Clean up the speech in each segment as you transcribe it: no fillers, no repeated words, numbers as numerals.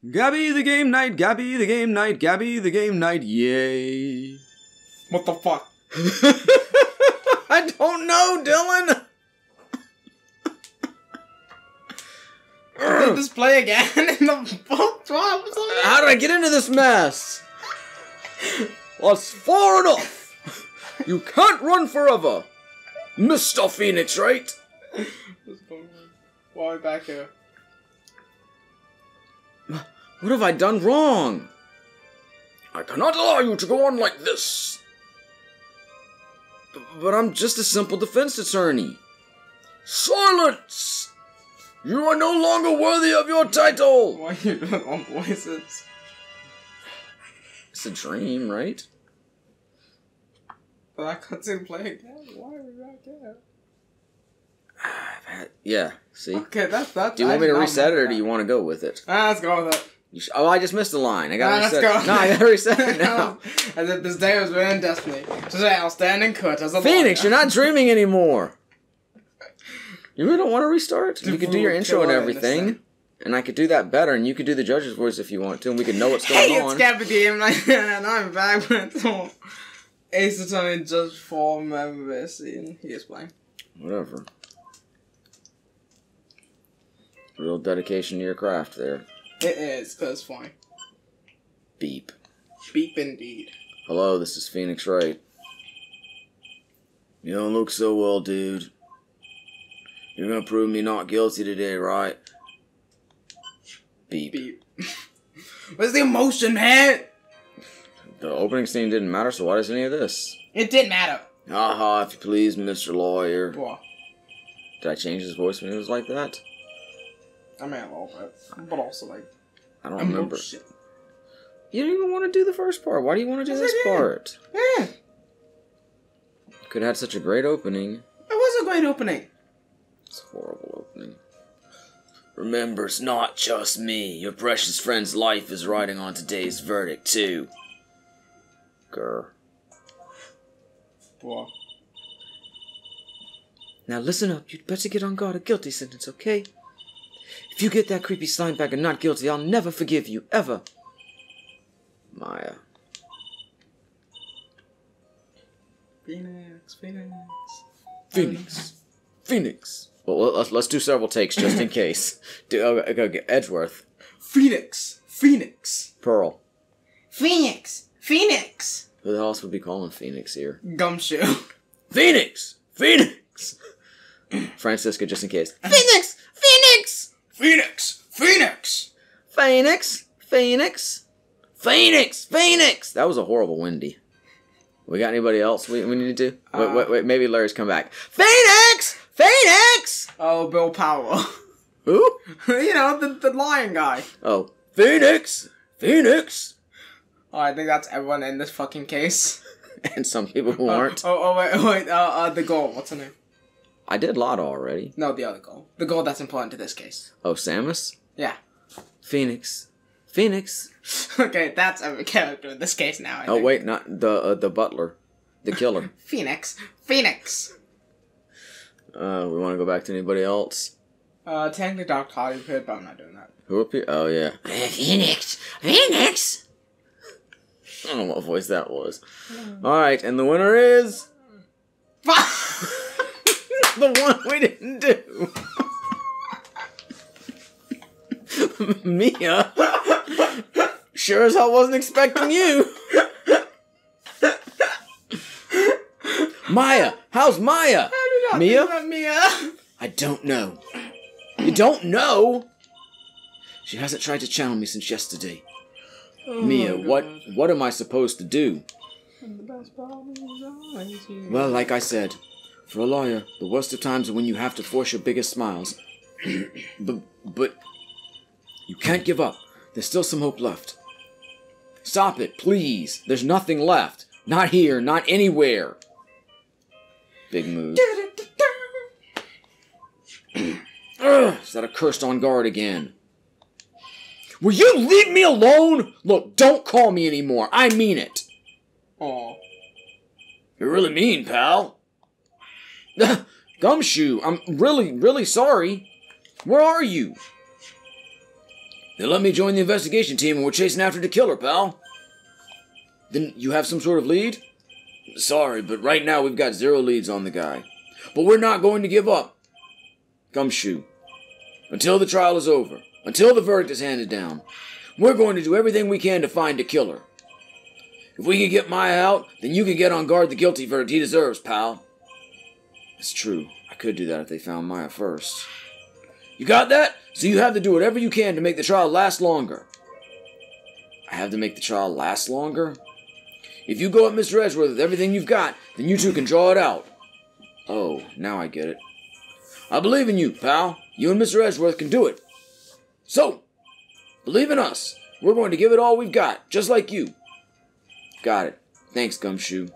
Gabby the game night, Gabby the game night, Gabby the game night, yay. What the fuck? I don't know, Dylan. Did this play again in the book drops? How did I get into this mess? That's far enough. You can't run forever, Mr. Phoenix, right? What's going on? Why are we back here? What have I done wrong? I cannot allow you to go on like this. But I'm just a simple defense attorney. Silence! You are no longer worthy of your title! Why are you doing all voices? It's a dream, right? But I couldn't play again. Why are we back here? Yeah, see? Okay, that's that. Do you want me to reset it or do you want to go with it? Let's go with it. Oh, I just missed a line. I gotta reset let's go. No, I gotta reset it now. As if this day was written in destiny. Today I'll stand and cut as a Phoenix, lawyer. you're not dreaming anymore. You really don't want to restart? You could do your intro and killer everything. innocent. And I could do that better, and you could do the judge's voice if you want to, and we could know what's going Hey, on. it's Gabby, and I'm back with Ace Attorney Judge 4 member scene. He is playing. Whatever. Real dedication to your craft there. It is, but it's fine. Beep. Beep indeed. Hello, this is Phoenix Wright. You don't look so well, dude. You're gonna prove me not guilty today, right? Beep. Beep. Where's the emotion, man? The opening scene didn't matter, so why does any of this? It did matter. Haha, if you please, Mr. Lawyer. What? Did I change his voice when he was like that? I mean, a little bit. But also, like, I don't remember. emotion. You don't even want to do the first part. Why do you want to do Yes, this I did. part? Yeah. Could have had such a great opening. It was a great opening. It's a horrible opening. Remember, it's not just me. Your precious friend's life is riding on today's verdict, too. Grr. What? Now listen up. You'd better get on guard a guilty sentence, okay? If you get that creepy slime bag and not guilty, I'll never forgive you, ever. Maya. Phoenix. Phoenix. Phoenix. Well, let's do several takes just in case. Okay, Edgeworth. Phoenix. Pearl. Phoenix. Who the hell else would be calling Phoenix here? Gumshoe. Phoenix! Francisca, just in case. Phoenix. That was a horrible Wendy. We got anybody else we need to do? Wait, maybe Larry's come back. Phoenix! Oh, Bill Powell. Who? You know, the lion guy. Oh, Phoenix! Oh, I think that's everyone in this fucking case. And some people who aren't. Wait, the girl, what's her name? I did Lotta already. No, the other girl. The girl that's important to this case. Oh, Samus? Yeah. Phoenix. Okay, that's every character in this case now, I Oh, think. wait, not the butler. The killer. Phoenix. We want to go back to anybody else? Technically Dr. Hardy appeared, but I'm not doing that. Who appeared? Oh, yeah. Phoenix! I don't know what voice that was. Alright, and the winner is... the one we didn't do. Mia. Sure as hell wasn't expecting you. Maya. How's Maya? Mia? Mia. I don't know. You don't know? She hasn't tried to channel me since yesterday. Oh, Mia, what am I supposed to do? Well, like I said, for a lawyer, the worst of times are when you have to force your biggest smiles. but you can't give up. There's still some hope left. Stop it, please. There's nothing left. Not here, not anywhere. Big move. Ugh, is that a cursed on guard again? Will you leave me alone? Look, don't call me anymore. I mean it. Aw. You're really mean, pal. Gumshoe, I'm really sorry. Where are you? They let me join the investigation team and we're chasing after the killer, pal. Then you have some sort of lead? Sorry, but right now we've got 0 leads on the guy. But we're not going to give up. Gumshoe. Until the trial is over, until the verdict is handed down, we're going to do everything we can to find the killer. If we can get Maya out, then you can get on guard the guilty verdict he deserves, pal. It's true. I could do that if they found Maya first. You got that? So you have to do whatever you can to make the trial last longer. I have to make the trial last longer? If you go at Mr. Edgeworth with everything you've got, then you two can draw it out. Oh, now I get it. I believe in you, pal. You and Mr. Edgeworth can do it. So, believe in us. We're going to give it all we've got, just like you. Got it. Thanks, Gumshoe.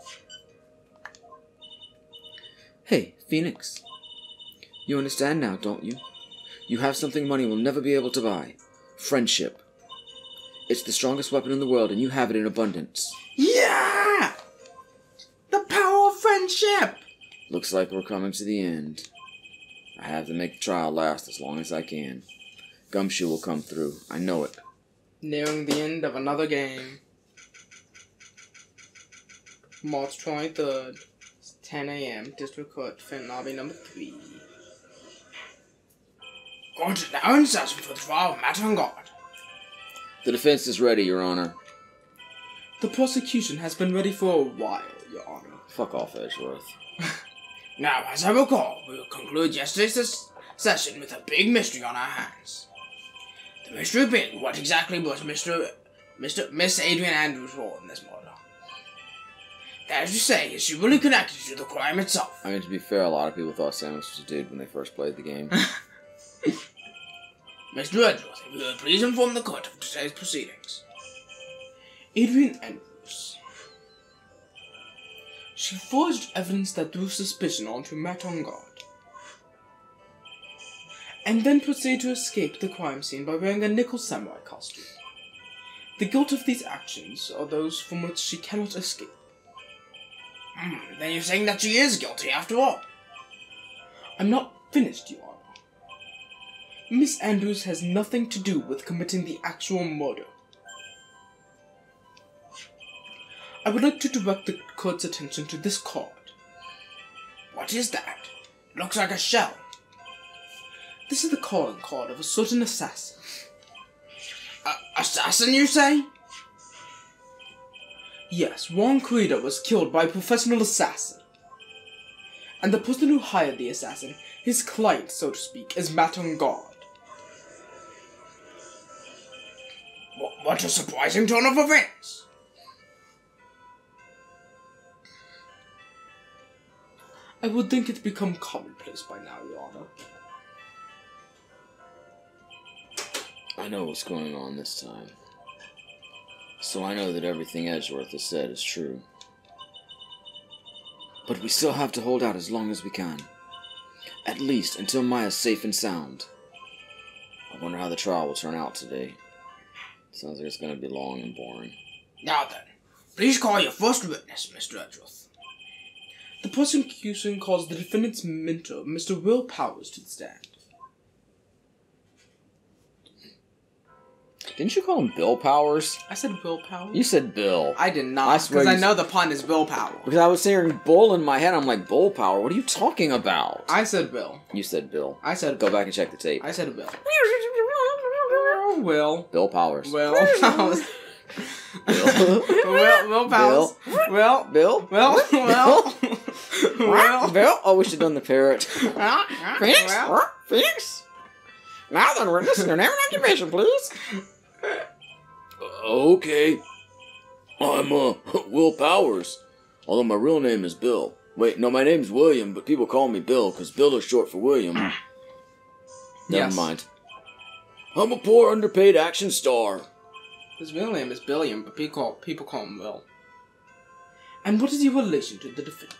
Hey, Phoenix. You understand now, don't you? You have something money will never be able to buy. Friendship. It's the strongest weapon in the world, and you have it in abundance. Yeah! The power of friendship! Looks like we're coming to the end. I have to make the trial last as long as I can. Gumshoe will come through. I know it. Nearing the end of another game. March 23rd, 10 a.m. District Court, Fin Lobby number 3. Court is now in session for the trial of matter and God. The defense is ready, Your Honor. The prosecution has been ready for a while, Your Honor. Fuck off, Edgeworth. Now, as I recall, we will conclude yesterday's session with a big mystery on our hands. The mystery being, what exactly was Miss Adrian Andrews' role in this murder? That is to say, is she really connected to the crime itself? I mean, to be fair, a lot of people thought Samus was a dude when they first played the game. Mr. Edgeworth, if you would please inform the court of today's proceedings. Adrian Andrews. She forged evidence that threw suspicion onto Matt on guard, and then proceeded to escape the crime scene by wearing a nickel samurai costume. The guilt of these actions are those from which she cannot escape. Then you're saying that she is guilty after all? I'm not finished, Your Honor. Miss Andrews has nothing to do with committing the actual murder. I would like to direct the court's attention to this card. What is that? It looks like a shell. This is the calling card of a certain assassin. Assassin, you say? Yes, Juan Corrida was killed by a professional assassin. And the person who hired the assassin, his client, so to speak, is Matt on guard. What a surprising turn of events! I would think it's become commonplace by now, Your Honor. I know what's going on this time. So I know that everything Edgeworth has said is true. But we still have to hold out as long as we can. At least until Maya's safe and sound. I wonder how the trial will turn out today. Sounds like it's going to be long and boring. Now then, please call your first witness, Mr. Edgeworth. The prosecution calls the defendant's mentor, Mr. Will Powers, to the stand. Didn't you call him Bill Powers? I said Will Powers. You said Bill. I did not, I swear because I know the pun is Bill Powers. Because I was hearing bull in my head, I'm like, bull power? What are you talking about? I said Bill. You said Bill. I said Go Bill. back and check the tape. I said Bill. Will. Bill Powers. Will Powers. Bill. Will Powers. Will. Bill. Will. Will. Will. Bill. Oh, we should have done the parrot. Phoenix? Will. Phoenix? Now then, we're listening to name and occupation, please. Okay. I'm, Will Powers. Although my real name is Bill. Wait, no, my name's William, but people call me Bill, because Bill is short for William. Never mind. I'm a poor, underpaid action star. His real name is Billiam, but people call him Will. And what is your relation to the defendant?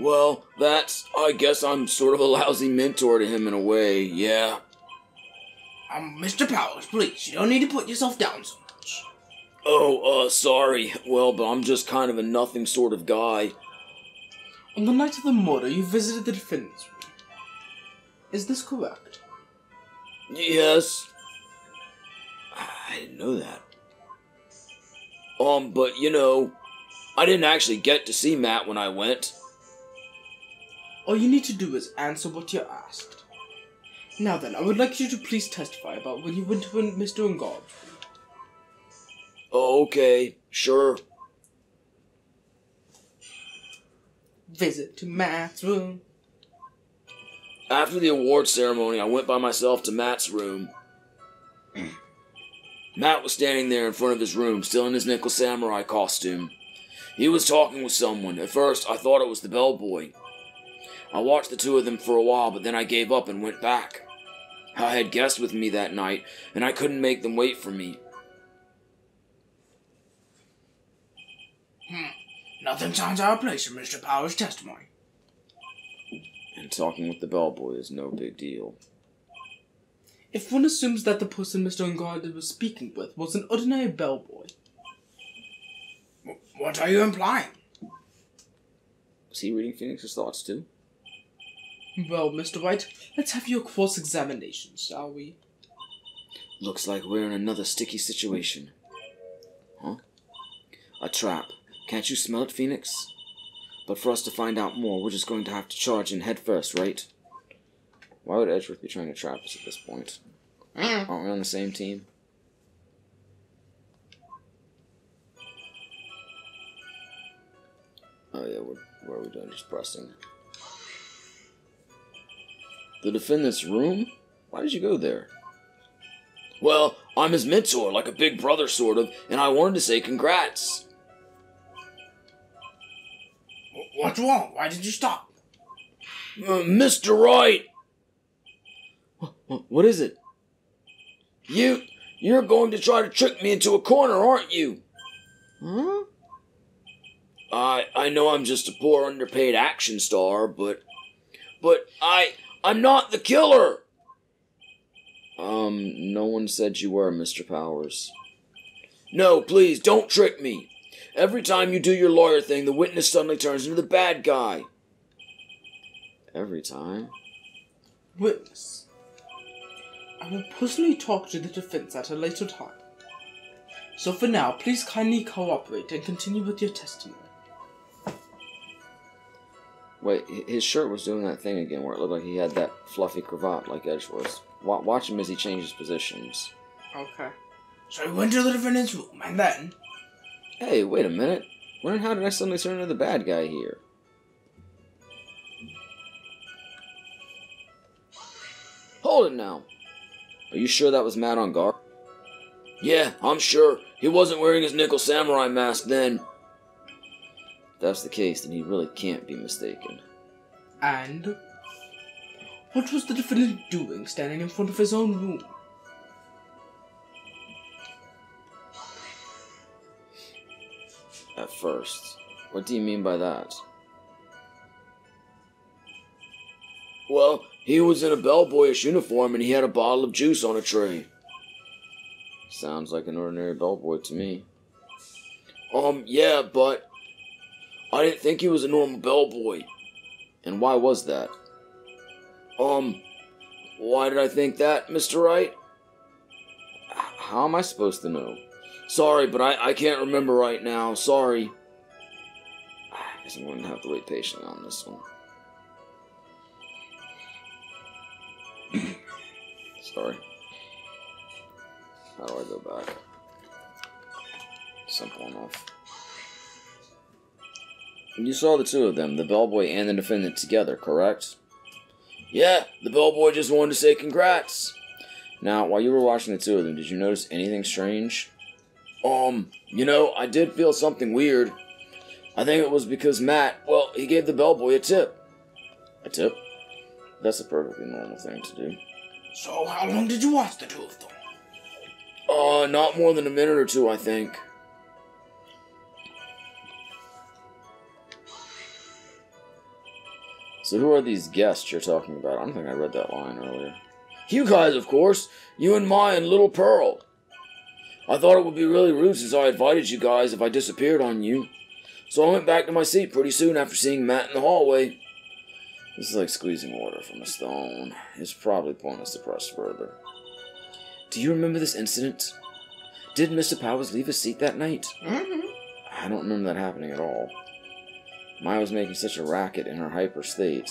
Well, I guess I'm sort of a lousy mentor to him in a way, yeah. Mr. Powers, please, you don't need to put yourself down so much. Oh, sorry. Well, but I'm just kind of a nothing sort of guy. On the night of the murder, you visited the defendant's room. Is this correct? Yes. I didn't know that. But you know, I didn't actually get to see Matt when I went. All you need to do is answer what you're asked. Now then, I would like you to please testify about when you went to Mr. Ungard's room. Oh, okay, sure. Visit to Matt's room. After the award ceremony, I went by myself to Matt's room. Matt was standing there in front of his room, still in his nickel samurai costume. He was talking with someone. At first, I thought it was the bellboy. I watched the two of them for a while, but then I gave up and went back. I had guests with me that night, and I couldn't make them wait for me. Nothing sounds out of place in Mr. Powers' testimony. And talking with the bellboy is no big deal. If one assumes that the person Mr. Ungard was speaking with was an ordinary bellboy. What are you implying? Was he reading Phoenix's thoughts too? Well, Mr. Wright, let's have your cross-examination, shall we? Looks like we're in another sticky situation. Huh? A trap. Can't you smell it, Phoenix? But for us to find out more, we're just going to have to charge in head first, right? Why would Edgeworth be trying to trap us at this point? Aren't we on the same team? Oh yeah, what are we doing? Just pressing. The defendant's room? Why did you go there? Well, I'm his mentor, like a big brother sort of, and I wanted to say congrats. What's wrong? Why did you stop? Mr. Wright! What is it? You're going to try to trick me into a corner, aren't you? Huh? I know I'm just a poor underpaid action star, but I'm not the killer! No one said you were, Mr. Powers. No, please, don't trick me. Every time you do your lawyer thing, the witness suddenly turns into the bad guy. Every time? Witness. I will personally talk to the defense at a later time. So for now, please kindly cooperate and continue with your testimony. Wait, his shirt was doing that thing again where it looked like he had that fluffy cravat like Edge was. Watch him as he changes positions. Okay. So he went to the defendant's room, and then... Hey, wait a minute. When and how did I suddenly turn into the bad guy here? Hold it now. Are you sure that was Matt on guard? Yeah, I'm sure. He wasn't wearing his nickel samurai mask then. If that's the case, then he really can't be mistaken. And? What was the defendant doing standing in front of his own room? At first. What do you mean by that? Well, he was in a bellboyish uniform and he had a bottle of juice on a tray. Sounds like an ordinary bellboy to me. Yeah, but I didn't think he was a normal bellboy. And why was that? Why did I think that, Mr. Wright? How am I supposed to know? Sorry, but I can't remember right now. Sorry. I guess I'm going to have to wait patiently on this one. Sorry. How do I go back? Simple enough. You saw the two of them, the bellboy and the defendant together, correct? Yeah, the bellboy just wanted to say congrats. Now, while you were watching the two of them, did you notice anything strange? I did feel something weird. I think it was because Matt, well, he gave the bellboy a tip. A tip? That's a perfectly normal thing to do. So, how long did you watch the two of them? Not more than a minute or two, I think. So who are these guests you're talking about? I don't think I read that line earlier. You guys, of course. You and Maya and Little Pearl. I thought it would be really rude since I invited you guys if I disappeared on you. So I went back to my seat pretty soon after seeing Matt in the hallway. This is like squeezing water from a stone. It's probably pointless to press further. Do you remember this incident? Did Mr. Powers leave his seat that night? Mm-hmm. I don't remember that happening at all. Maya was making such a racket in her hyper state.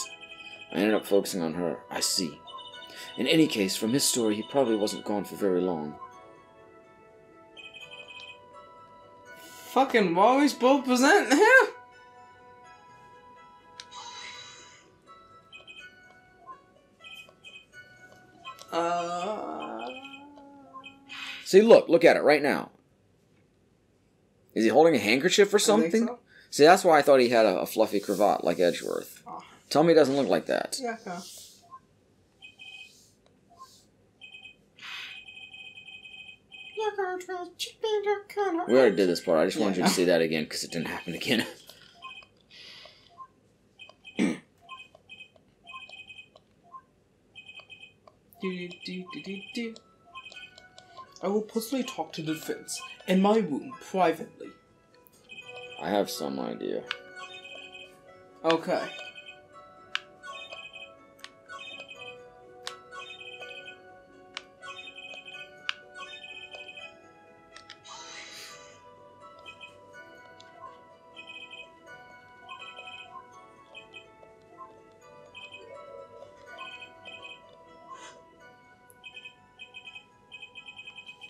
I ended up focusing on her. I see. In any case, from his story, he probably wasn't gone for very long. Fucking always both present here. See, look at it right now. Is he holding a handkerchief or something? I think so. See, that's why I thought he had a fluffy cravat like Edgeworth. Oh. Tell me it doesn't look like that. Yeah, okay. We already did this part. I just wanted you to see that again because it didn't happen again. I will personally talk to the defense in my room privately. I have some idea. Okay.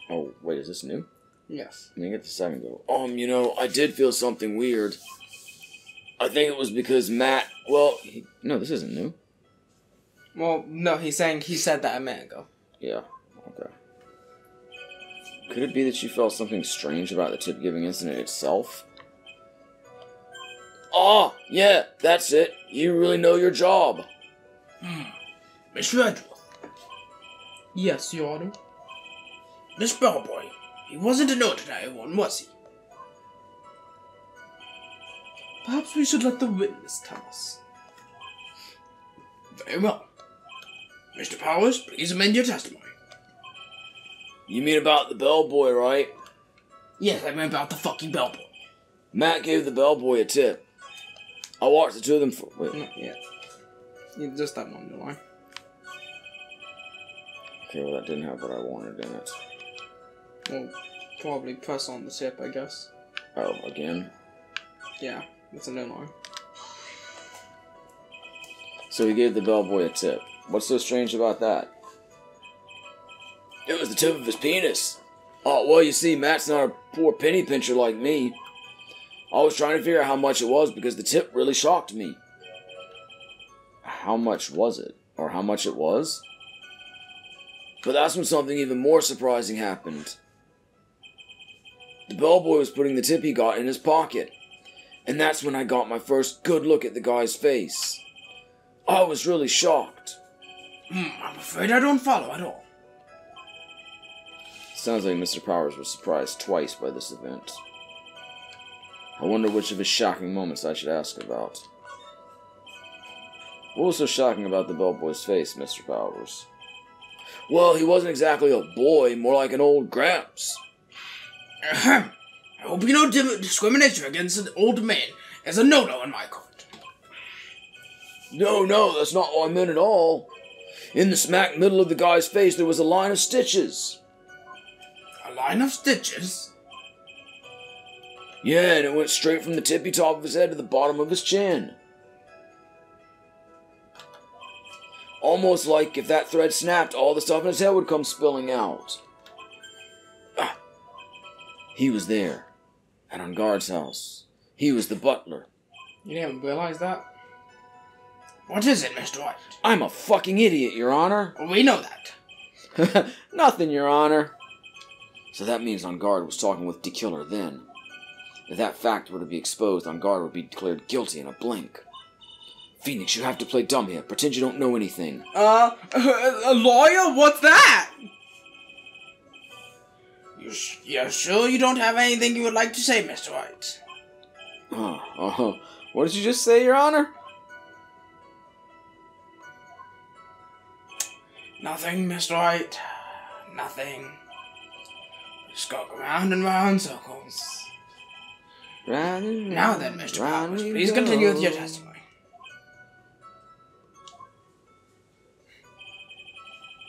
Oh, wait, is this new? Yes. Let me get the second go. You know, I did feel something weird. I think it was because Matt, no, this isn't new. Well, no, he said that a minute ago. Yeah, okay. Could it be that you felt something strange about the tip-giving incident itself? Oh, yeah, that's it. You really know your job. Mr. Edgeworth, Yes, Your Honor. this bellboy, he wasn't an ordinary one, was he? Perhaps we should let the witness tell us. Very well. Mr. Powers, please amend your testimony. You mean about the bellboy, right? Yes, I meant about the fucking bellboy. Matt gave the bellboy a tip. I watched the two of them for... Wait. Not yet. Yeah, just that one line. Okay, well that didn't have what I wanted in it. Well, probably press on the tip, I guess. Oh, again? Yeah, that's a no line. So he gave the bellboy a tip. What's so strange about that? It was the tip of his penis. Oh, well, you see, Matt's not a poor penny pincher like me. I was trying to figure out how much it was because the tip really shocked me. How much was it? Or how much it was? But that's when something even more surprising happened. The bellboy was putting the tip he got in his pocket. And that's when I got my first good look at the guy's face. I was really shocked. I'm afraid I don't follow at all. Sounds like Mr. Powers was surprised twice by this event. I wonder which of his shocking moments I should ask about. What was so shocking about the bellboy's face, Mr. Powers? Well, he wasn't exactly a boy, more like an old gramps. Ahem. I hope you know discrimination against an old man is a no-no in my court. No, that's not what I meant at all. In the smack middle of the guy's face, there was a line of stitches. A line of stitches? Yeah, and it went straight from the tippy top of his head to the bottom of his chin. Almost like if that thread snapped, all the stuff in his head would come spilling out. He was there, at On Guard's house. He was the butler. You didn't realize that? What is it, Mr. Wright? I'm a fucking idiot, Your Honor. We know that. Nothing, Your Honor. So that means On Guard was talking with D-Killer then. If that fact were to be exposed, On Guard would be declared guilty in a blink. Phoenix, you have to play dumb here. Pretend you don't know anything. A lawyer? What's that? You're sure you don't have anything you would like to say, Mr. Wright? What did you just say, Your Honor? Nothing, Mr. Wright. Nothing. Just go round and round in circles. Round and round, Now then, Mr. Powers, we please go. continue with your testimony.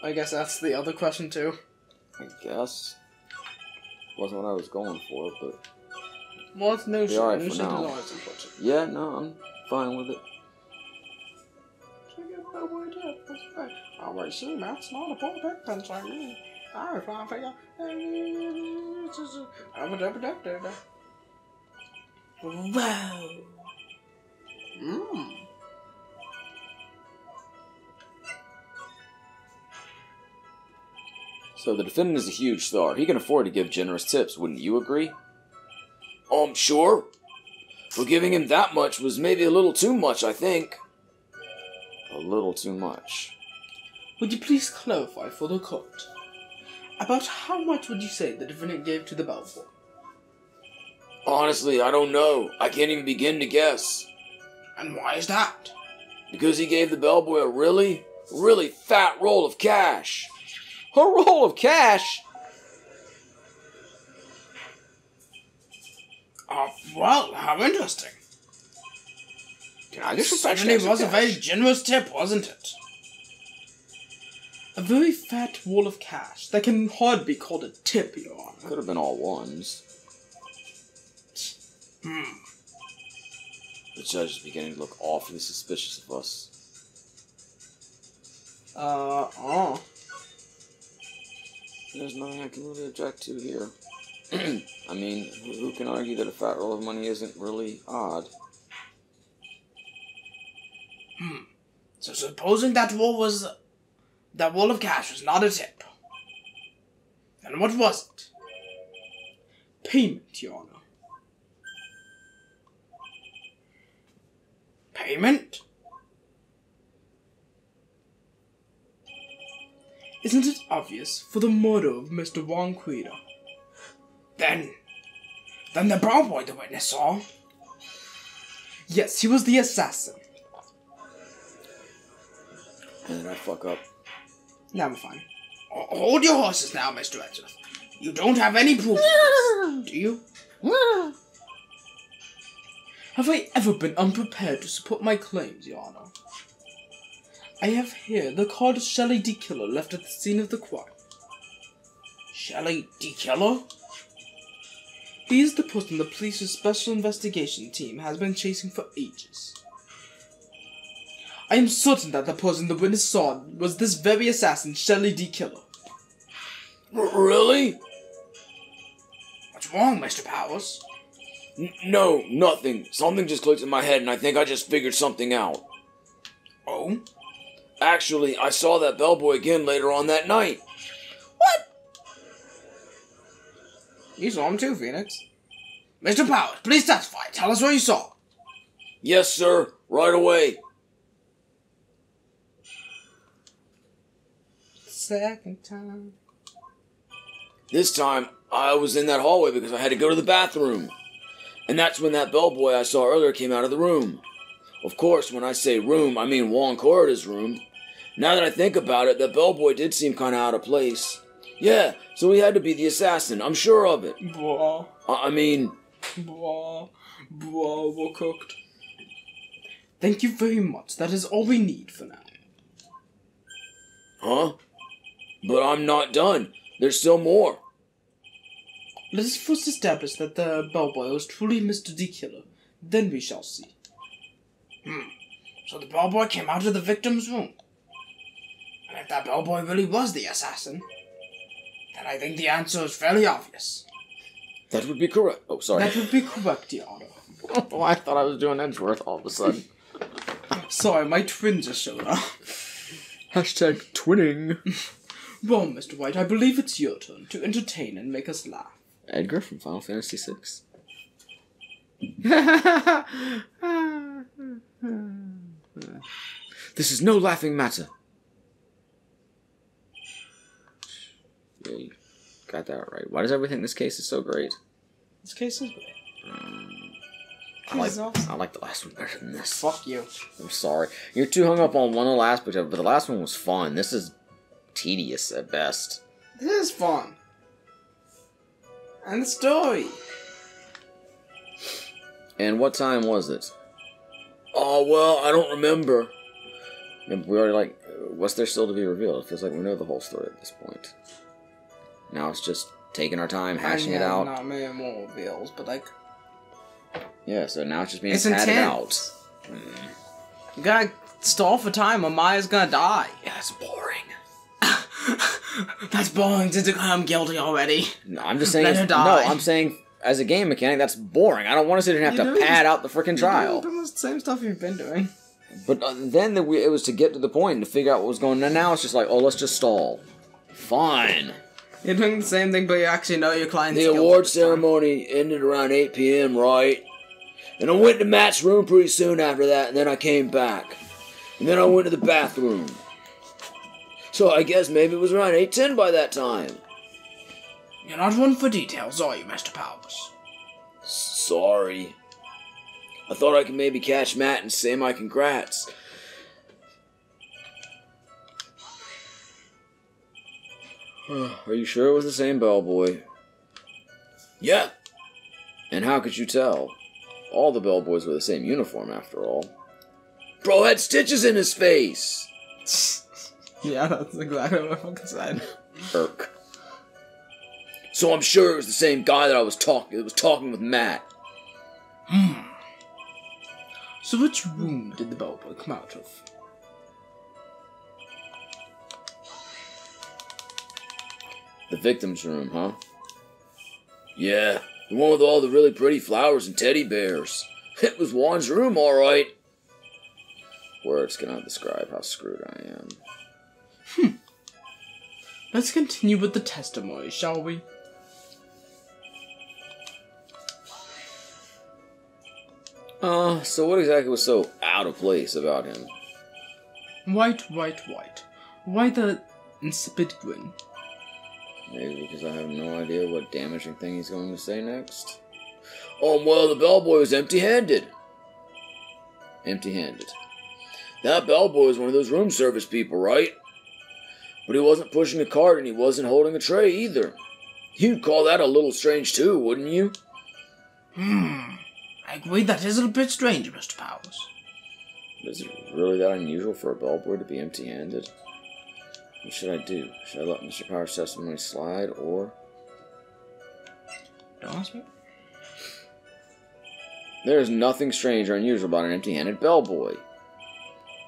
I guess that's the other question too. I guess. Wasn't what I was going for, but... Well, it's no shit. alright No for shit is now. always important. Yeah, no, I'm fine with it. Alright, see, that's not a poor pickpence I mean. I was trying to figure... Wow. So the defendant is a huge star. He can afford to give generous tips, wouldn't you agree? I'm sure. But giving him that much was maybe a little too much, I think. A little too much. Would you please clarify for the court? About how much would you say the defendant gave to the bellboy? Honestly, I don't know. I can't even begin to guess. And why is that? Because he gave the bellboy a really fat roll of cash. A roll of cash? Well, how interesting. Can I just Certainly was a very generous tip, wasn't it? A very fat wall of cash that can hardly be called a tip, Your Honor. Could have been all ones. The judge is beginning to look awfully suspicious of us. There's nothing I can really object to here. I mean, who can argue that a fat roll of money isn't really odd? So supposing that wall of cash was not a tip. Then what was it? Payment, Your Honor. Payment? Isn't it obvious for the murder of Mr. Wong Quida? Then the brown boy the witness saw. Yes, he was the assassin. And did I fuck up? Now I'm fine. Hold your horses now, Mr. Edgeworth. You don't have any proof of this, do you? Have I ever been unprepared to support my claims, Your Honor? I have here the card Shelley D. Killer left at the scene of the crime. Shelley D. Killer? He is the person the police's special investigation team has been chasing for ages. I am certain that the person the witness saw was this very assassin, Shelley D. Killer. Really? What's wrong, Mr. Powers? No, nothing. Something just clicked in my head and I think I just figured something out. Oh? Actually, I saw that bellboy again later on that night. What? You saw him too, Phoenix. Mr. Powers, please testify. Tell us what you saw. Yes, sir. Right away. Second time. This time, I was in that hallway because I had to go to the bathroom. And that's when that bellboy I saw earlier came out of the room. Of course, when I say room, I mean Wong Corrida's room. Now that I think about it, that bellboy did seem kind of out of place. Yeah, so he had to be the assassin. I'm sure of it. Blah. I mean... Blah. Blah, we're cooked. Thank you very much. That is all we need for now. Huh? But I'm not done. There's still more. Let us first establish that the bellboy was truly Mr. D. Killer. Then we shall see. So the bellboy came out of the victim's room. And if that bellboy really was the assassin, then I think the answer is fairly obvious. That would be correct. Oh, sorry. That would be correct, Your Honor. Oh, I thought I was doing Edgeworth all of a sudden. Sorry, my twin just showed up. Hashtag twinning. Well, Mr. Wright, I believe it's your turn to entertain and make us laugh. Edgar from Final Fantasy VI. This is no laughing matter. Yeah, you got that right. Why does everything in this case is so great? This case is great. I like the last one better than this. Fuck you. I'm sorry. You're too hung up on one of the aspect of it, but the last one was fun. This is tedious at best. This is fun. And the story. And what time was it? Oh, well, I don't remember. We already, what's there still to be revealed? It feels like we know the whole story at this point. Now it's just taking our time, hashing it out. Not many more reveals, but like... Yeah, so now it's just being It's padded intense. out. You gotta stall for time or Maya's gonna die. Yeah, it's boring. That's boring since I'm guilty already. No, I'm just saying... Let her die. No, I'm saying, as a game mechanic, that's boring. I don't want to sit here and have to pad out the frickin' trial. You're doing the same stuff you've been doing. But then it was to get to the point and to figure out what was going on. Now it's just like, oh, let's just stall. Fine. You're doing the same thing, but you actually know your client's The guilty award this time. ceremony ended around 8 p.m., right? And I went to Matt's room pretty soon after that, and then I came back. And then I went to the bathroom. So I guess maybe it was around 8:10 by that time. You're not one for details, are you, Mr. Powers? Sorry. I thought I could maybe catch Matt and say my congrats. Are you sure it was the same bellboy? Yeah. And how could you tell? All the bellboys were the same uniform, after all. Bro had stitches in his face! Yeah, that's exactly what I fucking said. Irk. So I'm sure it was the same guy that was talking with Matt. So which room did the bellboy come out of? The victim's room, huh? Yeah, the one with all the really pretty flowers and teddy bears. It was Juan's room, alright. Words cannot describe how screwed I am. Let's continue with the testimony, shall we? So what exactly was so out of place about him? White. Why the insipid grin? Maybe because I have no idea what damaging thing he's going to say next. Well, the bellboy was empty-handed. Empty-handed. That bellboy was one of those room service people, right? But he wasn't pushing a cart and he wasn't holding a tray either. You'd call that a little strange too, wouldn't you? I agree that is a little bit strange, Mr. Powers. Is it really that unusual for a bellboy to be empty-handed? What should I do? Should I let Mr. Powers' testimony slide, or... Don't ask me. There is nothing strange or unusual about an empty-handed bellboy.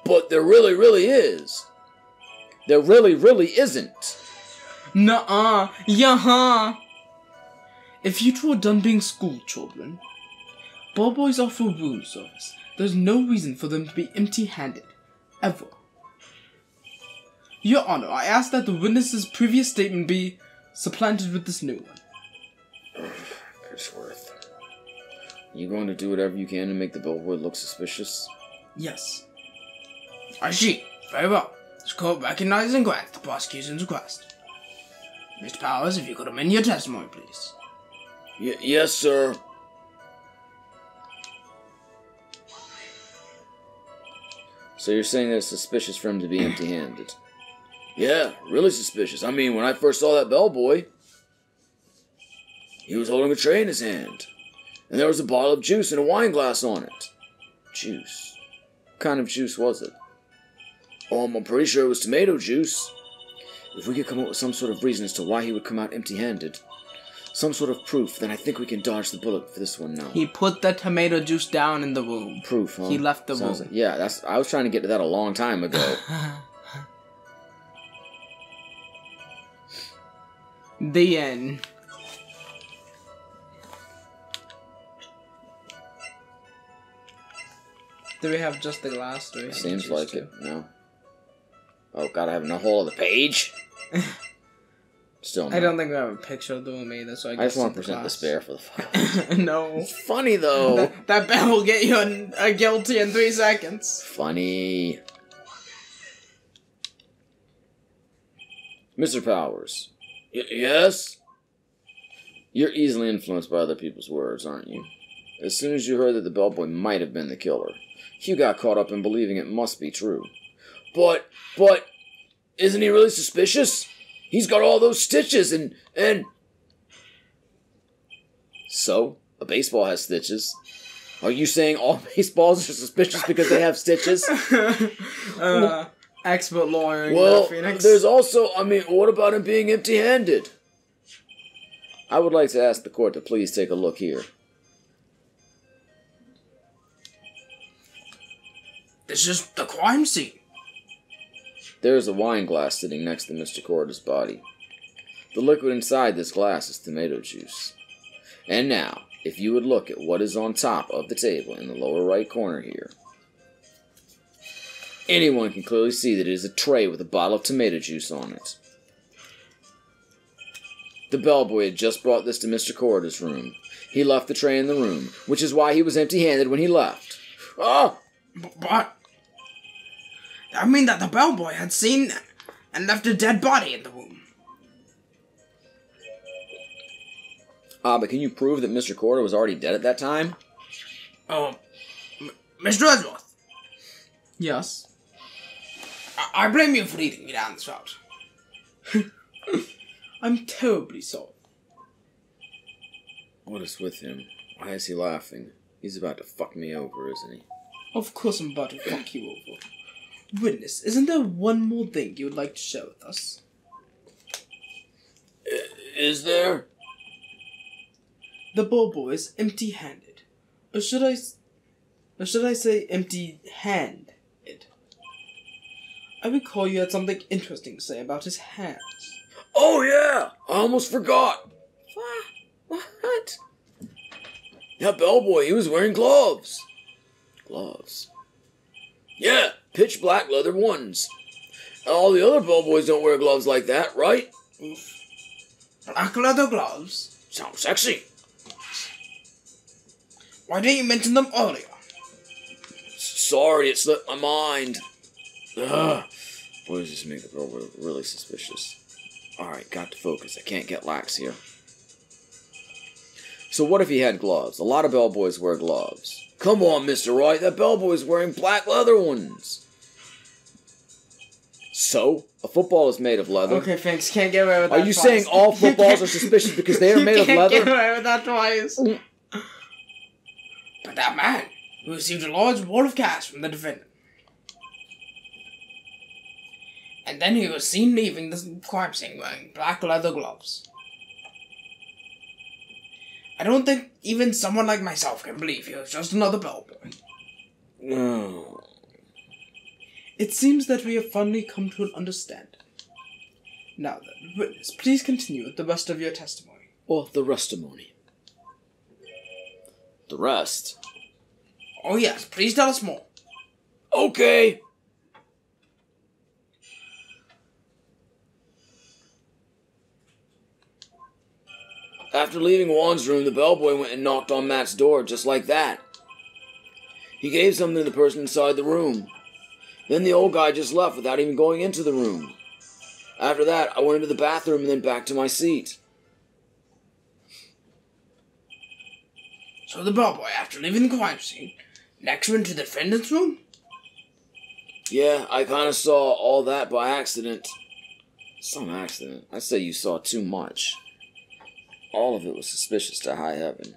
But there really, really is. There really, really isn't. Nuh-uh. Yeah-huh. If you two are done being school children, bellboys are for room service. There's no reason for them to be empty-handed. Ever. Your Honor, I ask that the witness's previous statement be supplanted with this new one. Wordsworth. Are you going to do whatever you can to make the bellboy look suspicious? Yes. I see. Very well. This court recognizes and grants the prosecution's request. Mr. Powers, if you could amend your testimony, please. Yes, sir. So you're saying that it's suspicious for him to be empty-handed? Yeah, really suspicious. I mean, when I first saw that bellboy, he was holding a tray in his hand. And there was a bottle of juice and a wine glass on it. Juice? What kind of juice was it? I'm pretty sure it was tomato juice. If we could come up with some sort of reason as to why he would come out empty-handed, some sort of proof, then I think we can dodge the bullet for this one now. He put the tomato juice down in the room. Proof, huh? He left the room. Yeah, I was trying to get to that a long time ago. The end. Do we have just the glass? Do we have Seems the like juice it, no. Oh, gotta have a whole other page? Still no. I don't think we have a picture of the room either, so I guess I just want it's to the present glass. despair for the fuck. No. It's funny, though. That bell will get you a guilty in 3 seconds. Funny. Mr. Powers. Yes? You're easily influenced by other people's words, aren't you? As soon as you heard that the bellboy might have been the killer, you got caught up in believing it must be true. But, isn't he really suspicious? He's got all those stitches and... So, a baseball has stitches. Are you saying all baseballs are suspicious because they have stitches? Expert lawyer. Well, Phoenix. there's also, what about him being empty-handed? I would like to ask the court to please take a look here. This is the crime scene. There is a wine glass sitting next to Mr. Corder's body. The liquid inside this glass is tomato juice. And now, if you would look at what is on top of the table in the lower right corner here, anyone can clearly see that it is a tray with a bottle of tomato juice on it. The bellboy had just brought this to Mr. Corder's room. He left the tray in the room, which is why he was empty-handed when he left. Ah! But I mean that the bellboy had seen and left a dead body in the room. But can you prove that Mr. Corder was already dead at that time? Oh, Mr. Edgeworth. Yes? I blame you for leading me down this route. I'm terribly sorry. What is with him? Why is he laughing? He's about to fuck me over, isn't he? Of course I'm about to fuck you over. Witness, isn't there one more thing you would like to share with us? Is there? The bellboy is empty-handed. Or should I say empty-handed? I recall you had something interesting to say about his hands. Oh yeah! I almost forgot! What? That bellboy, he was wearing gloves. Gloves? Yeah, pitch black leather ones. All the other bellboys don't wear gloves like that, right? Black leather gloves? Sounds sexy. Why didn't you mention them earlier? Sorry, it slipped my mind. Ugh. Boy, does this make the bellboy really suspicious. Alright, got to focus. I can't get lax here. So what if he had gloves? A lot of bellboys wear gloves. Come on, Mr. Wright, that bellboy's wearing black leather ones. So, a football is made of leather. Okay, thanks. Can't get away with that Are you twice. saying all footballs are suspicious because they are made of leather? You can't get away with that twice. But that man, who received a large wad of cash from the defendant. And then he was seen leaving the crime scene wearing black leather gloves. I don't think even someone like myself can believe he was just another bellboy. No. It seems that we have finally come to an understanding. Now then, witness, please continue with the rest of your testimony. Or the restimony. The rest? Oh yes, please tell us more. Okay. After leaving Juan's room, the bellboy went and knocked on Matt's door just like that. He gave something to the person inside the room. Then the old guy just left without even going into the room. After that, I went into the bathroom and then back to my seat. So the bellboy, after leaving the crime scene, next went to the defendant's room? Yeah, I kind of saw all that by accident. Some accident. I say you saw too much. All of it was suspicious to high heaven.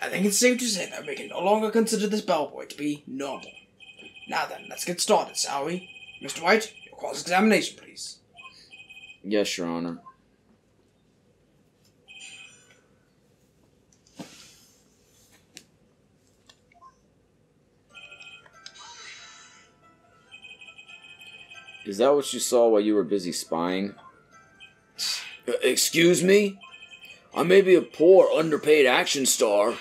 I think it's safe to say that we can no longer consider this bellboy to be normal. Now then, let's get started, shall we? Mr. White, your cross-examination, please. Yes, Your Honor. Is that what you saw while you were busy spying? Excuse me? I may be a poor, underpaid action star,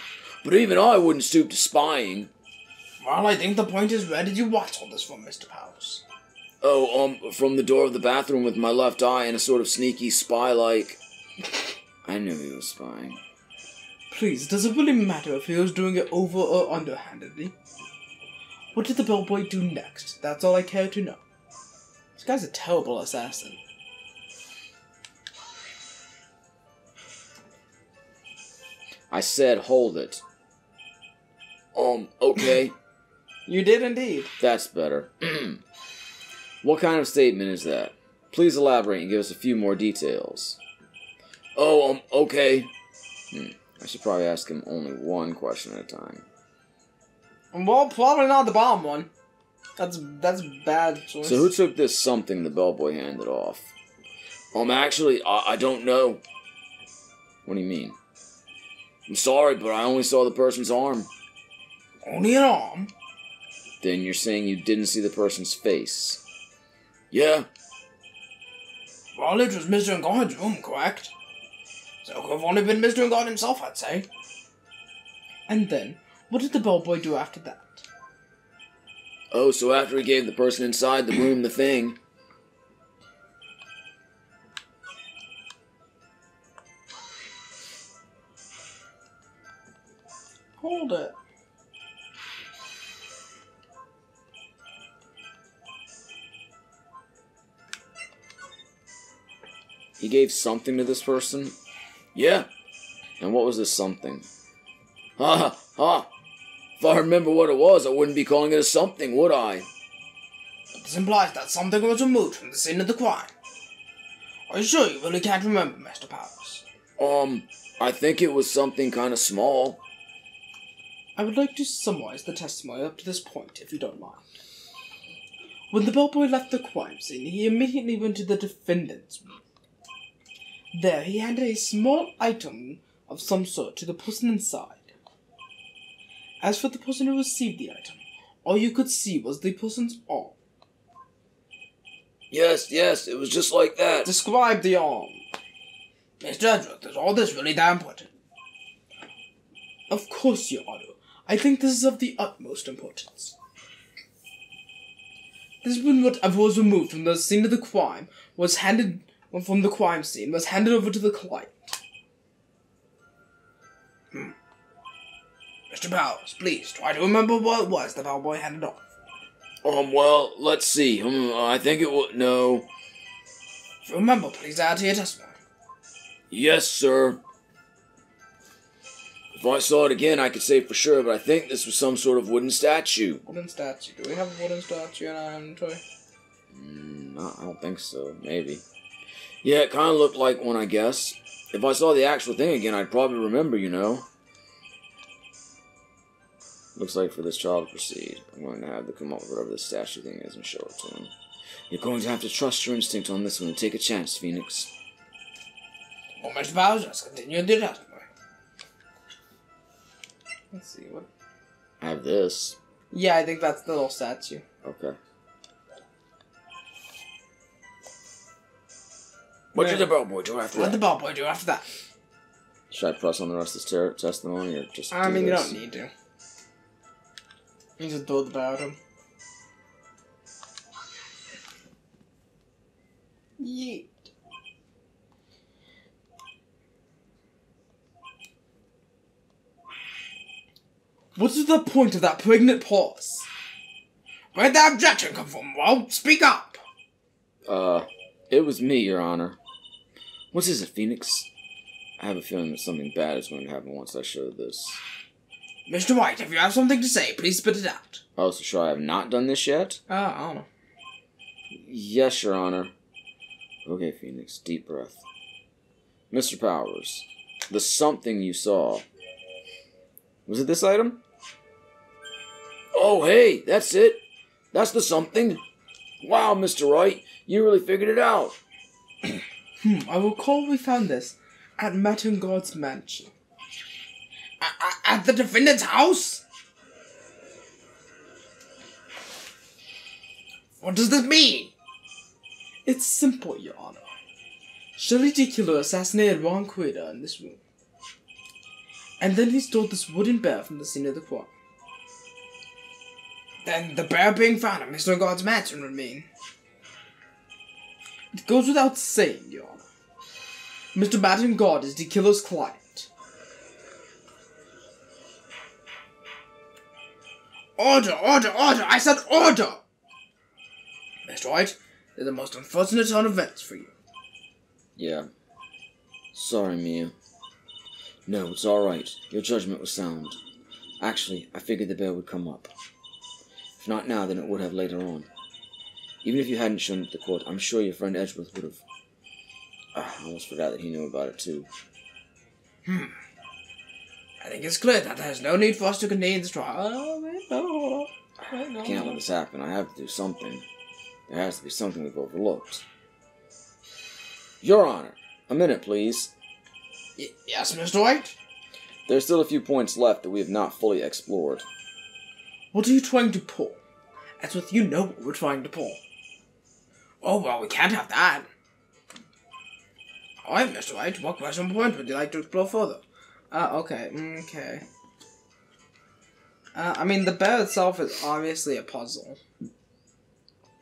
but even I wouldn't stoop to spying. Well, I think the point is, where did you watch all this from, Mr. Powers? Oh, from the door of the bathroom with my left eye and a sort of sneaky spy-like. I knew he was spying. Please, does it really matter if he was doing it over or underhandedly? What did the bellboy do next? That's all I care to know. This guy's a terrible assassin. I said, hold it. Okay. You did indeed. That's better. What kind of statement is that? Please elaborate and give us a few more details. Okay. I should probably ask him only one question at a time. Well, probably not the bomb one. That's bad choice. So who took this something the bellboy handed off? Actually, I don't know. What do you mean? I'm sorry, but I only saw the person's arm. Only an arm? Then you're saying you didn't see the person's face? Yeah. Well, it was Mr. God's room, correct? So it could have only been Mr. God himself, I'd say. And then, what did the bellboy do after that? Oh, so after he gave the person inside the room the thing... Hold it. He gave something to this person? Yeah. And what was this something? Ha ha! If I remember what it was, I wouldn't be calling it a something, would I? But this implies that something was removed from the scene of the crime. Are you sure you really can't remember, Mr. Powers? I think it was something kind of small. I would like to summarize the testimony up to this point, if you don't mind. When the bellboy left the crime scene, he immediately went to the defendant's room. There, he handed a small item of some sort to the person inside. As for the person who received the item, all you could see was the person's arm. Yes, it was just like that. Describe the arm. Mr. Edgeworth, is all this really that important? Of course, Your Honor. I think this is of the utmost importance. This is when whatever was removed from the scene of the crime was handed over to the client. Mr. Powers, please try to remember what it was the bellboy handed off. Well, let's see. I think it was... No. If you remember, please add to your testimony. Yes, sir. If I saw it again, I could say for sure, but I think this was some sort of wooden statue. Wooden statue? Do we have a wooden statue in our inventory? No, I don't think so. Maybe. Yeah, it kind of looked like one, I guess. If I saw the actual thing again, I'd probably remember, you know. Looks like for this child to proceed, I'm going to have to come up with whatever this statue thing is and show it to him. You're going to have to trust your instinct on this one and take a chance, Phoenix. Well, Mr. Powers, let's continue the testimony. Let's see, what... I have this. Yeah, I think that's the little statue. Okay. What did the bellboy do after that? What did the bellboy do after that? Should I press on the rest of this testimony or just I mean, this? you don't need to. You just told about him. Yeet. What is the point of that pregnant pause? Where'd the objection come from? Well, speak up! It was me, Your Honor. What is it, Phoenix? I have a feeling that something bad is going to happen once I show this. Mr. White, if you have something to say, please spit it out. Oh, so sure I have not done this yet? I don't know. Yes, Your Honor. Okay, Phoenix, deep breath. Mr. Powers, the something you saw. Was it this item? Oh, hey, that's it. That's the something. Wow, Mr. Wright, you really figured it out. I recall we found this at Mattengard's mansion. At the defendant's house? What does this mean? It's simple, Your Honor. Shelley D. Killer assassinated Ron Quader in this room. And then he stole this wooden bear from the scene of the crime. Then the bear being found at Mr. God's mansion would mean... It goes without saying, Your Honor. Mr. Mattengard is the killer's client. Order! I said order! Mr. White, they're the most unfortunate turn of events for you. Yeah. Sorry, Mia. No, it's alright. Your judgment was sound. Actually, I figured the bear would come up. If not now, then it would have later on. Even if you hadn't shown it to court, I'm sure your friend Edgeworth would have... I almost forgot that he knew about it, too. I think it's clear that there's no need for us to continue this trial. I can't let this happen. I have to do something. There has to be something we've overlooked. Your Honor, a minute, please. Yes, Mr. Wright? There's still a few points left that we have not fully explored. What are you trying to pull? Edgeworth, you know what we're trying to pull. Oh, well, we can't have that. Alright, Mr. Wright, what question point would you like to explore further? Okay. I mean, the bear itself is obviously a puzzle.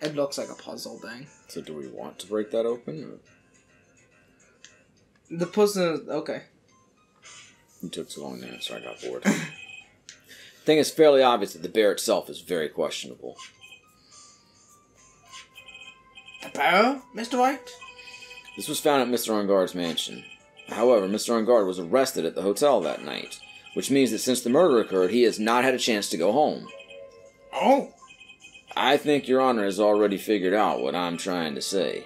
It looks like a puzzle thing. So do we want to break that open? Or? The puzzle is... okay. You took too long to answer, I got bored. I think it's fairly obvious that the bear itself is very questionable. The bear, Mr. Wright? This was found at Mr. Engard's mansion. However, Mr. Engard was arrested at the hotel that night, which means that since the murder occurred, he has not had a chance to go home. Oh. I think Your Honor has already figured out what I'm trying to say.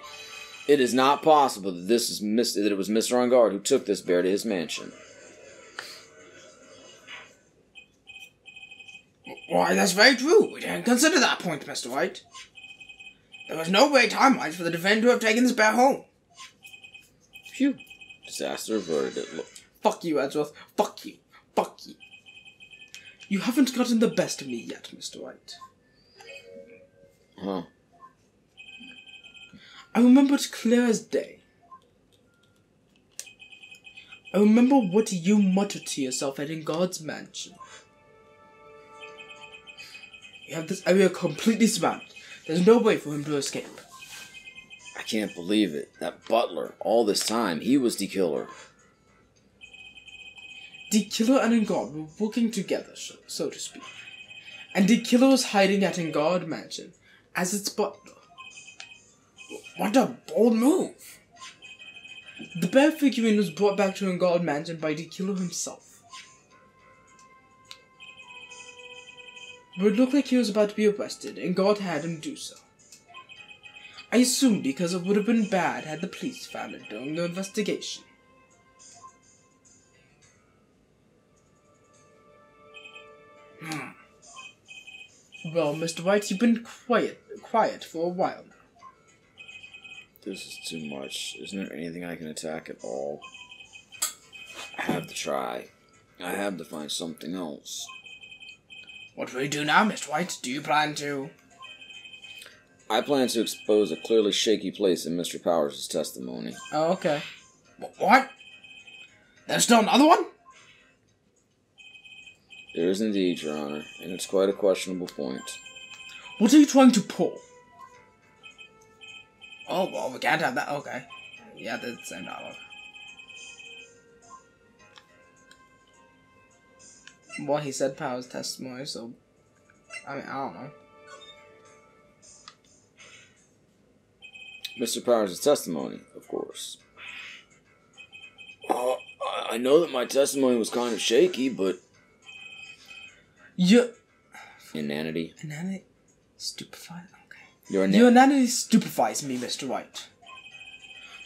It is not possible that that it was Mr. Engard who took this bear to his mansion. Why, that's very true. We didn't consider that point, Mr. Wright. There was no way time-wise for the defendant to have taken this bear home. Phew. Disaster averted. Look. Fuck you, Edgeworth. Fuck you. Fuck you. You haven't gotten the best of me yet, Mr. Wright. Huh. I remember it clear as day. I remember what you muttered to yourself at Engard's mansion. You have this area completely surrounded. There's no way for him to escape. I can't believe it. That butler, all this time, he was the killer. The killer and Engard were working together, so to speak. And the killer was hiding at Engard Mansion as its butler. What a bold move. The bear figurine was brought back to Engard Mansion by the killer himself. But it looked like he was about to be arrested, and God had him do so. I assumed because it would have been bad had the police found it during the investigation. Well, Mr. Wright, you've been quiet for a while now. This is too much. Isn't there anything I can attack at all? I have to try. I have to find something else. What will you do now, Mr. Wright? Do you plan to... I plan to expose a clearly shaky place in Mr. Powers' testimony. Oh, okay. What? There's still another one? There is indeed, Your Honor, and it's quite a questionable point. What are you trying to pull? Oh, well, we can't have that. Okay. Yeah, that's the same dialogue. Well, he said Powers' testimony, so... I mean, I don't know. Mr. Powers' testimony, of course. I know that my testimony was kind of shaky, but... Inanity. Inanity? Stupefied? Okay. Your inanity stupefies me, Mr. Wright.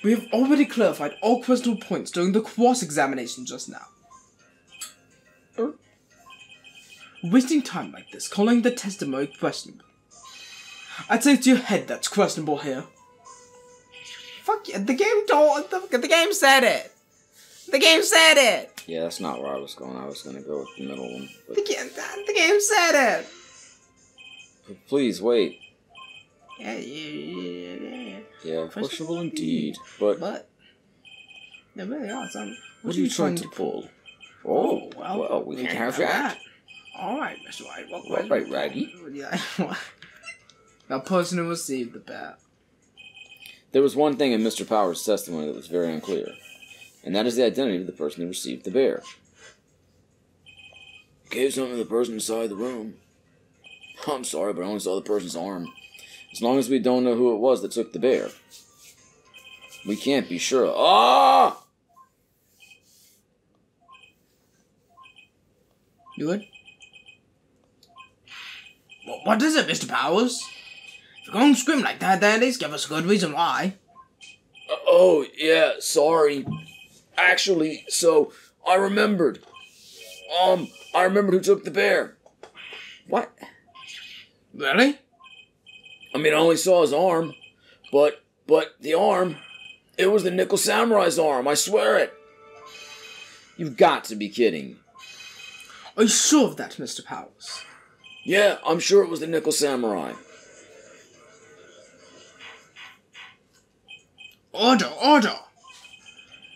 We have already clarified all questionable points during the cross-examination just now. Wasting time like this, calling the testimony questionable. I'd say it's your head that's questionable here. Fuck you. The game said it. The game said it. Yeah, that's not where I was going. I was going to go with the middle one. But... The game said it. But please, wait. Yeah. Questionable indeed. But there really are some. What are you trying to pull? Oh, well, we can have that. Alright, Mr. Wright. All right, Raggy. A person who received the bat. There was one thing in Mr. Powers' testimony that was very unclear, and that is the identity of the person who received the bear. Gave something to the person inside the room. I'm sorry, but I only saw the person's arm. As long as we don't know who it was that took the bear, we can't be sure. Ah! You good? Well, what is it, Mr. Powers? If you're going to scream like that, then at least give us a good reason why. Oh, yeah, sorry. Actually, so, I remembered. I remembered who took the bear. What? Really? I mean, I only saw his arm, but the arm, It was the Nickel Samurai's arm, I swear it! You've got to be kidding. Are you sure of that, Mr. Powers? Yeah, I'm sure it was the Nickel Samurai. Order, order!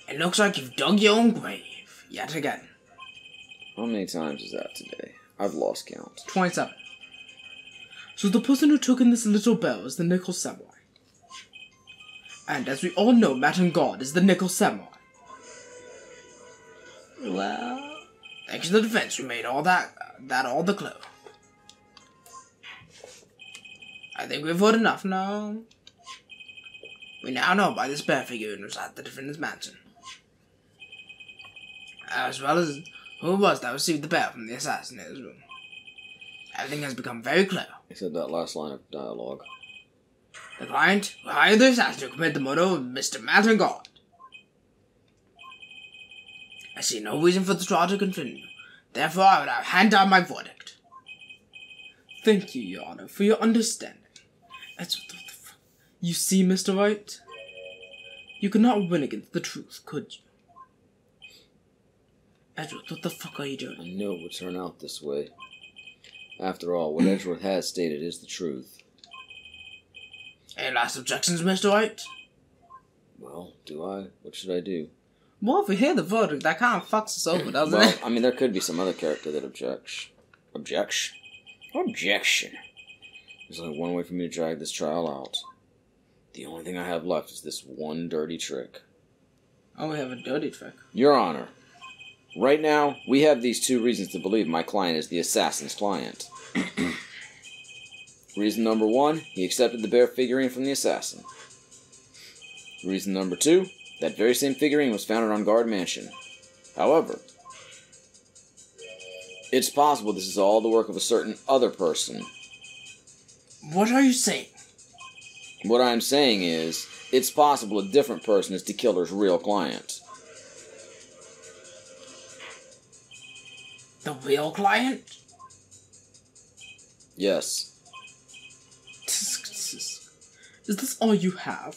It looks like you've dug your own grave, yet again. How many times is that today? I've lost count. 27. So the person who took in this little bell is the Nickel Samurai. And as we all know, Matt God is the Nickel Samurai. Well, thanks to the defense, we made all that all the clue. I think we've heard enough now. We now know by this bear figurine was at the defendant's mansion, as well as who it was that received the bell from the assassin in his room. Everything has become very clear. Except that last line of dialogue. The client who hired the assassin to commit the murder of Mr. Matt God. I see no reason for the trial to continue. Therefore, I would now hand down my verdict. Thank you, Your Honor, for your understanding. You see, Mr. Wright? You could not win against the truth, could you? Edgeworth, what the fuck are you doing? I knew it would turn out this way. After all, what Edgeworth has stated is the truth. Any last objections, Mr. Wright? Well, do I? What should I do? Well, if we hear the verdict, that kind of fucks us over, doesn't Well, it? I mean, there could be some other character that objects. Objection? There's only one way for me to drag this trial out. The only thing I have left is this one dirty trick. Oh, we have a dirty trick. Your Honor, right now, we have these two reasons to believe my client is the assassin's client. Reason number one, he accepted the bear figurine from the assassin. Reason number two, that very same figurine was found at On Guard Mansion. However, it's possible this is all the work of a certain other person. What are you saying? What I'm saying is, it's possible a different person is the killer's real client. The real client? Yes. Is this all you have?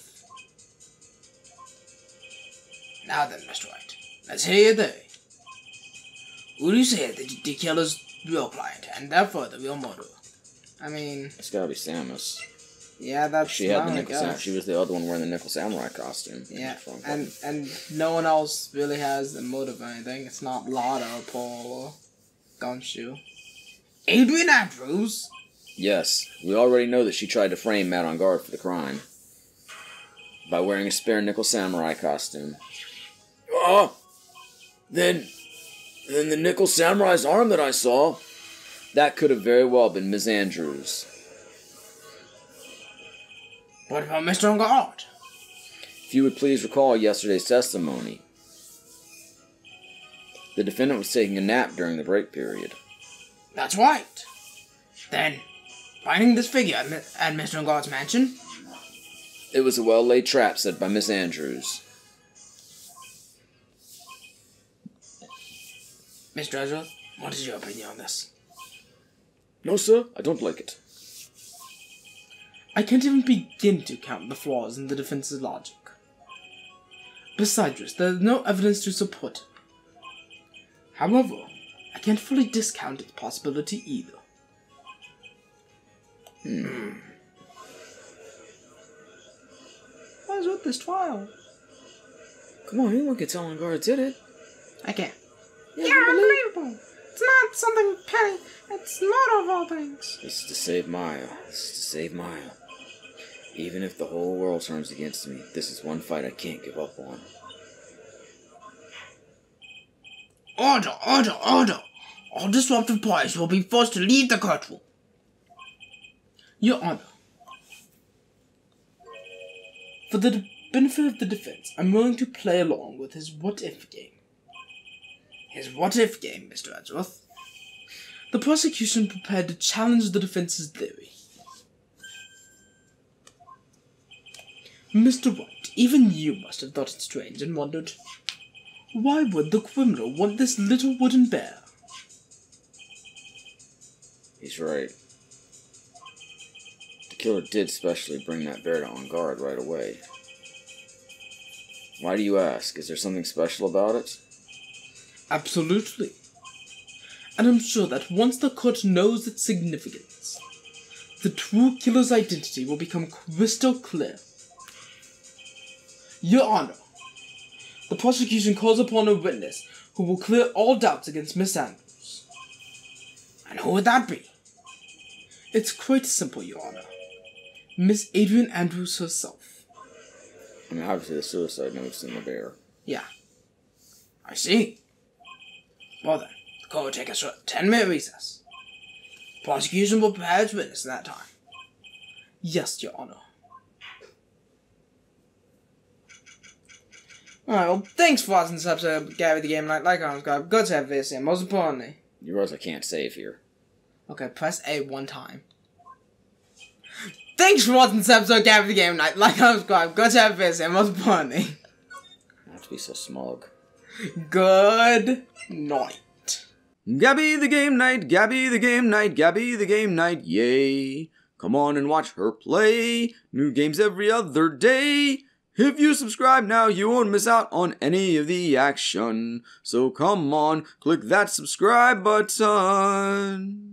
Now then, Mr. Wright, let's hear your theory. Will you say that the killer's real client, and therefore the real murderer? I mean... It's gotta be Samus. Yeah, that's She had the fine, Nickel Samurai. She was the other one wearing the Nickel Samurai costume. Yeah, and no one else really has the motive or anything. It's not Lada or Paul or Gumshoe. Adrian Andrews? Yes, we already know that she tried to frame Matt On Guard for the crime. By wearing a spare Nickel Samurai costume. Oh! Then the Nickel Samurai's arm that I saw, that could have very well been Miss Andrews. What about Mr. On Guard? If you would please recall yesterday's testimony. The defendant was taking a nap during the break period. That's right. Then, finding this figure at Mr. On Guard's mansion? It was a well-laid trap set by Miss Andrews. Mr. Ezra, what is your opinion on this? No, sir, I don't like it. I can't even begin to count the flaws in the defense's logic. Besides this, there is no evidence to support it. However, I can't fully discount its possibility either. What is with this trial? Come on, anyone can tell On Guard did it. I can't. Yeah, unbelievable. It's not something petty. It's murder of all things. This is to save Maya. Even if the whole world turns against me, this is one fight I can't give up on. Order, order, order! All disruptive parties will be forced to leave the courtroom. Your Honor, for the benefit of the defense, I'm willing to play along with his what-if game. His what-if game, Mr. Edgeworth. The prosecution prepared to challenge the defense's theory. Mr. Wright, even you must have thought it strange and wondered, why would the criminal want this little wooden bear? He's right. The killer did specially bring that bear to On Guard right away. Why do you ask? Is there something special about it? Absolutely. And I'm sure that once the court knows its significance, the true killer's identity will become crystal clear. Your Honor, the prosecution calls upon a witness who will clear all doubts against Miss Andrews. And who would that be? It's quite simple, Your Honor. Miss Adrian Andrews herself. I mean, obviously the suicide note's in the bear. Yeah. I see. Well then, the court will take a short 10-minute recess. Prosecution will prepare its witness in that time. Yes, Your Honor. Alright, well, thanks for watching this episode of Gabby the Game Night. Like I was going, good to have this, and most importantly... You realize I can't save here. Okay, press A one time. Thanks for watching this episode of Gabby the Game Night. Like and subscribe. Good to have this, and most importantly... Not to be so smug. Good night. Gabby the Game Night, Gabby the Game Night, Gabby the Game Night, yay. Come on and watch her play. New games every other day. If you subscribe now, you won't miss out on any of the action. So come on, click that subscribe button.